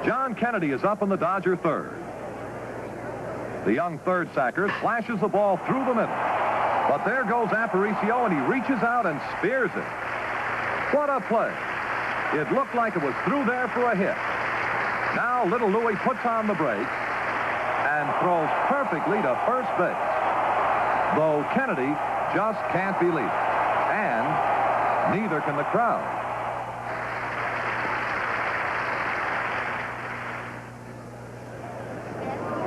John Kennedy is up in the Dodger third. The young third sacker slashes the ball through the middle. But there goes Aparicio, and he reaches out and spears it. What a play. It looked like it was through there for a hit. Now little Louie puts on the brakes and throws perfectly to first base. Though Kennedy just can't believe it. And neither can the crowd.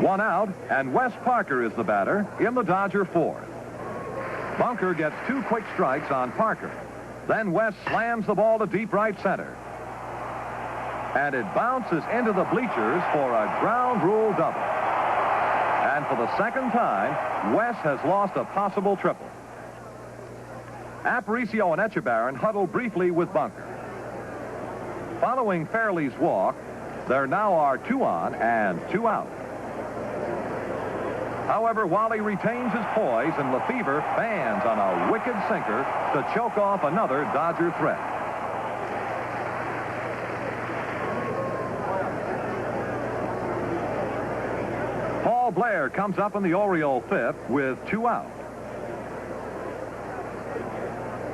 One out, and Wes Parker is the batter in the Dodger fourth. Bunker gets 2 quick strikes on Parker. Then Wes slams the ball to deep right center. And it bounces into the bleachers for a ground rule double. And for the second time, Wes has lost a possible triple. Aparicio and Etchebarren huddle briefly with Bunker. Following Fairley's walk, there now are 2 on and 2 out. However, Wally retains his poise, and Lefevre fans on a wicked sinker to choke off another Dodger threat. Paul Blair comes up in the Oriole fifth with 2 out.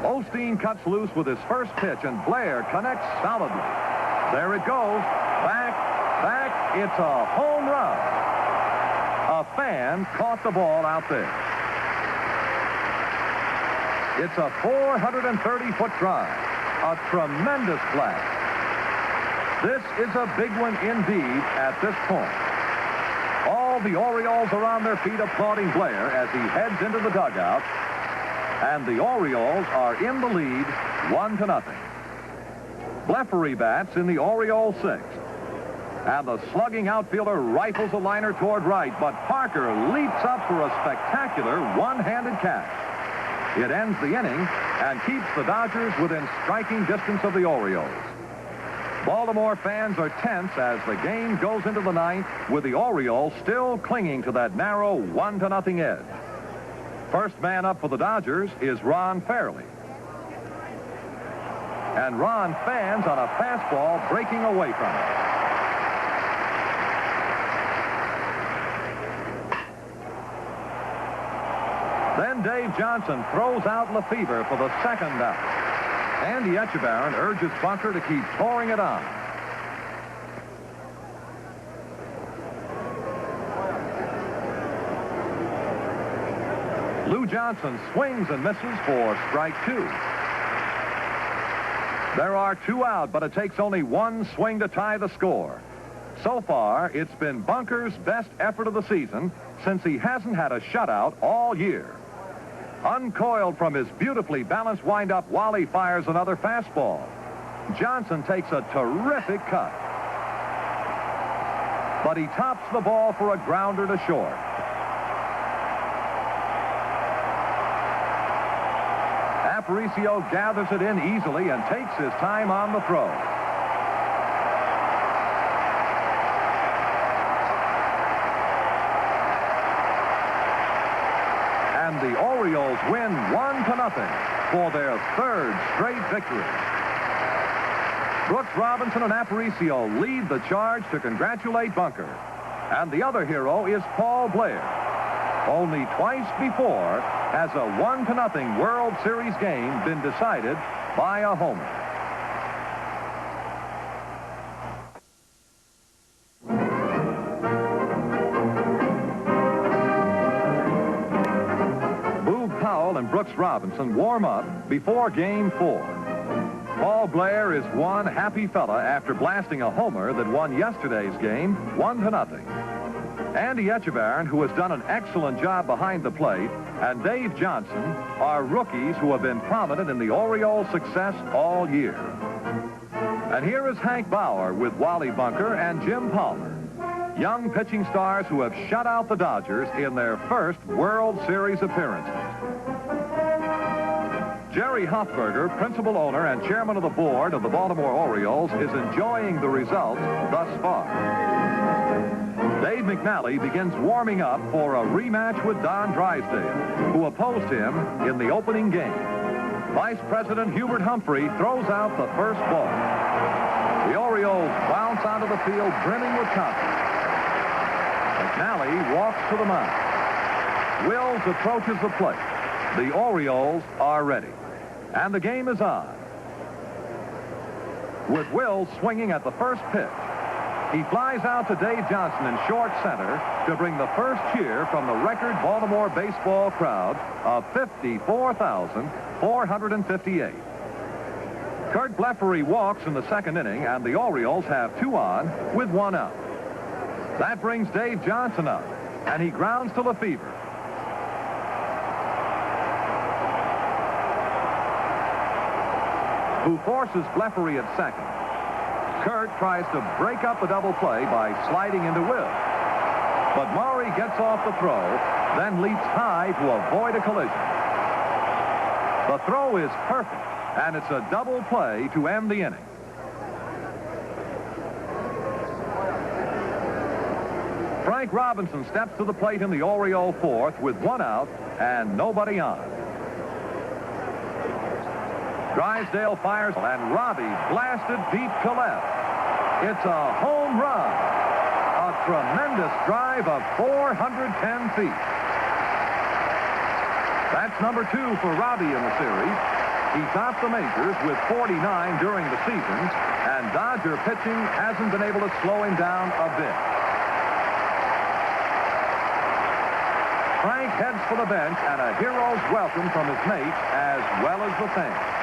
Osteen cuts loose with his first pitch, and Blair connects solidly. There it goes. Back. It's a home run. A fan caught the ball out there. It's a 430-foot drive. A tremendous blast. This is a big one indeed at this point. All the Orioles are on their feet applauding Blair as he heads into the dugout. And the Orioles are in the lead 1-0. Blefary bats in the Orioles sixth. And the slugging outfielder rifles a liner toward right, but Parker leaps up for a spectacular one-handed catch. It ends the inning and keeps the Dodgers within striking distance of the Orioles. Baltimore fans are tense as the game goes into the ninth, with the Orioles still clinging to that narrow 1-0 edge. First man up for the Dodgers is Ron Fairley. And Ron fans on a fastball breaking away from him. Then Dave Johnson throws out Lefevre for the second out. Andy Etchebarren urges Bunker to keep pouring it on. Lou Johnson swings and misses for strike 2. There are 2 out, but it takes only 1 swing to tie the score. So far, it's been Bunker's best effort of the season since he hasn't had a shutout all year. Uncoiled from his beautifully balanced windup, Wally fires another fastball. Johnson takes a terrific cut. But he tops the ball for a grounder to short. Aparicio gathers it in easily and takes his time on the throw. And the Orioles win 1-0 for their 3rd straight victory. Brooks Robinson and Aparicio lead the charge to congratulate Bunker. And the other hero is Paul Blair. Only twice before has a 1-0 World Series game been decided by a homer. And Brooks Robinson warm up before Game 4. Paul Blair is one happy fella after blasting a homer that won yesterday's game 1-0. Andy Etchebarren, who has done an excellent job behind the plate, and Dave Johnson are rookies who have been prominent in the Orioles' success all year. And here is Hank Bauer with Wally Bunker and Jim Palmer, young pitching stars who have shut out the Dodgers in their first World Series appearances. Jerry Hoffberger, principal owner and chairman of the board of the Baltimore Orioles, is enjoying the results thus far. Dave McNally begins warming up for a rematch with Don Drysdale, who opposed him in the opening game. Vice President Hubert Humphrey throws out the first ball. The Orioles bounce onto the field brimming with confidence. McNally walks to the mound. Wills approaches the plate. The Orioles are ready. And the game is on. With Wills swinging at the first pitch, he flies out to Dave Johnson in short center to bring the first cheer from the record Baltimore baseball crowd of 54,458. Kurt Blefary walks in the second inning, and the Orioles have 2 on with 1 out. That brings Dave Johnson up, and he grounds to Lefevre. Who forces Blefary at second. Kurt tries to break up the double play by sliding into Will. But Maury gets off the throw, then leaps high to avoid a collision. The throw is perfect, and it's a double play to end the inning. Frank Robinson steps to the plate in the Oriole fourth with 1 out and nobody on. Drysdale fires, and Robbie blasted deep to left. It's a home run. A tremendous drive of 410 feet. That's number 2 for Robbie in the series. He topped the majors with 49 during the season, and Dodger pitching hasn't been able to slow him down a bit. Frank heads for the bench, and a hero's welcome from his mates as well as the fans.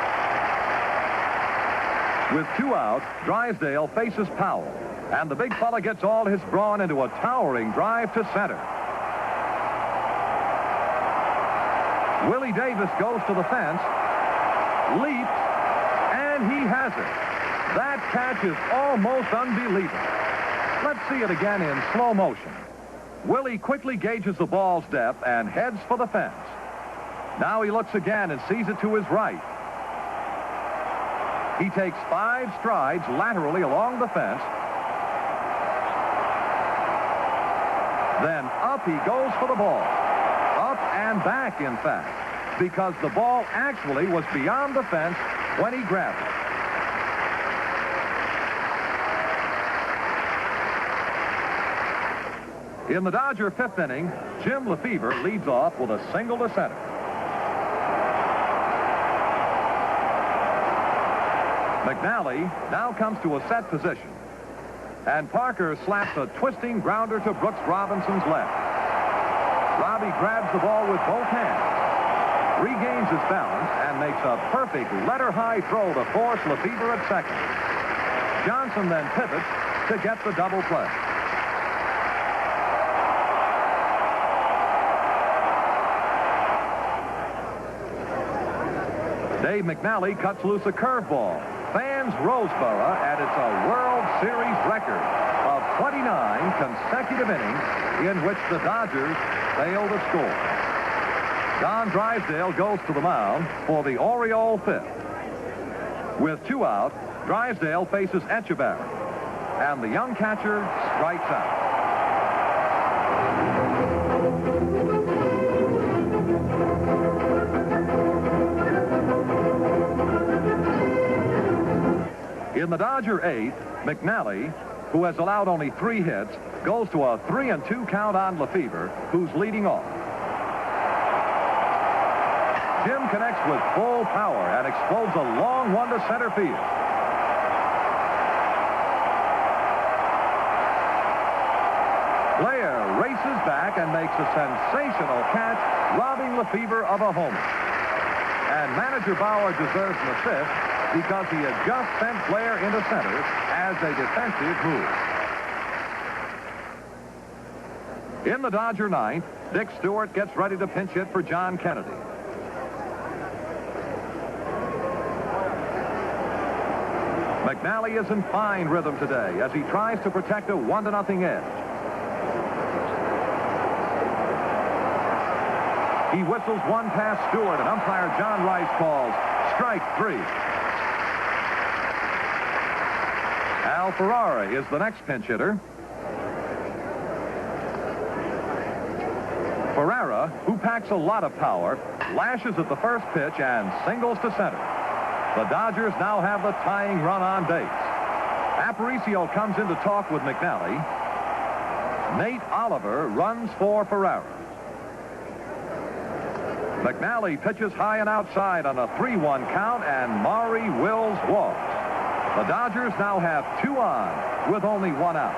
With 2 out, Drysdale faces Powell, and the big fella gets all his brawn into a towering drive to center. Willie Davis goes to the fence, leaps, and he has it. That catch is almost unbelievable. Let's see it again in slow motion. Willie quickly gauges the ball's depth and heads for the fence. Now he looks again and sees it to his right. He takes 5 strides laterally along the fence. Then up he goes for the ball. Up and back, in fact, because the ball actually was beyond the fence when he grabbed it. In the Dodger 5th inning, Jim Lefevre leads off with a single to center. McNally now comes to a set position, and Parker slaps a twisting grounder to Brooks Robinson's left. Robbie grabs the ball with both hands, regains his balance, and makes a perfect letter-high throw to force Lefevre at second. Johnson then pivots to get the double play. Dave McNally cuts loose a curveball. Fans Roseboro, and it's a World Series record of 29 consecutive innings in which the Dodgers fail to score. Don Drysdale goes to the mound for the Oriole 5th. With 2 out, Drysdale faces Echeverry, and the young catcher strikes out. In the Dodger 8th, McNally, who has allowed only 3 hits, goes to a 3-2 count on Lefevre, who's leading off. Jim connects with full power and explodes a long one to center field. Blair races back and makes a sensational catch, robbing Lefevre of a homer. And manager Bauer deserves an assist because he had just sent Blair into center as a defensive move. In the Dodger 9th, Dick Stewart gets ready to pinch hit for John Kennedy. McNally is in fine rhythm today as he tries to protect a 1-0 edge. He whistles one past Stewart, and umpire John Rice calls strike 3. Al Ferrara is the next pinch hitter. Ferrara, who packs a lot of power, lashes at the first pitch and singles to center. The Dodgers now have the tying run on base. Aparicio comes in to talk with McNally. Nate Oliver runs for Ferrara. McNally pitches high and outside on a 3-1 count, and Maury Wills walks. The Dodgers now have 2 on with only 1 out.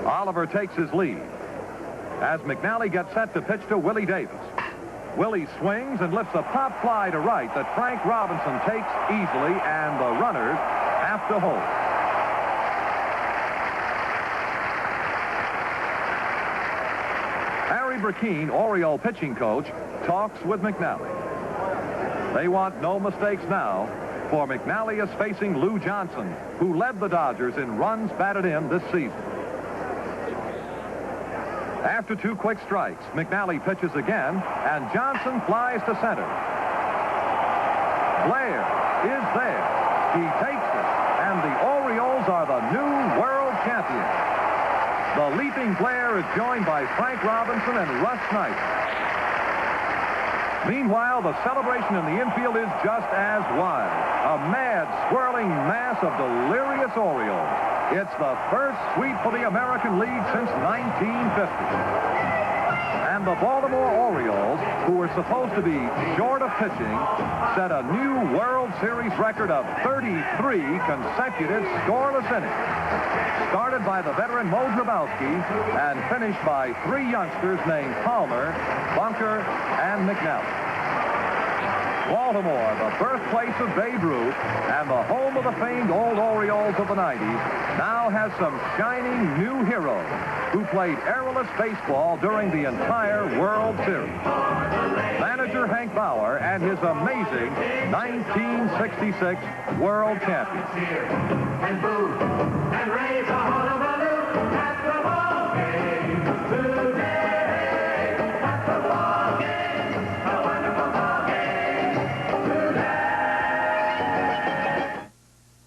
Oliver takes his lead as McNally gets set to pitch to Willie Davis. Willie swings and lifts a pop fly to right that Frank Robinson takes easily, and the runners have to hold. Harry Burkeen, Oriole pitching coach, talks with McNally. They want no mistakes now, for McNally is facing Lou Johnson, who led the Dodgers in runs batted in this season. After 2 quick strikes, McNally pitches again, and Johnson flies to center. Blair is there. He takes it, and the Orioles are the new world champions. The leaping Blair is joined by Frank Robinson and Russ Snyder. Meanwhile, the celebration in the infield is just as wild. A mad, swirling mass of delirious Orioles. It's the first sweep for the American League since 1950. And the Baltimore Orioles, who were supposed to be short of pitching, set a new World Series record of 33 consecutive scoreless innings. Started by the veteran Mo Grabowski and finished by 3 youngsters named Palmer, Bunker, and McNally. Baltimore, the birthplace of Babe Ruth and the home of the famed old Orioles of the 90s, now has some shining new heroes who played errorless baseball during the entire World Series. Manager Hank Bauer and his amazing 1966 World Champions.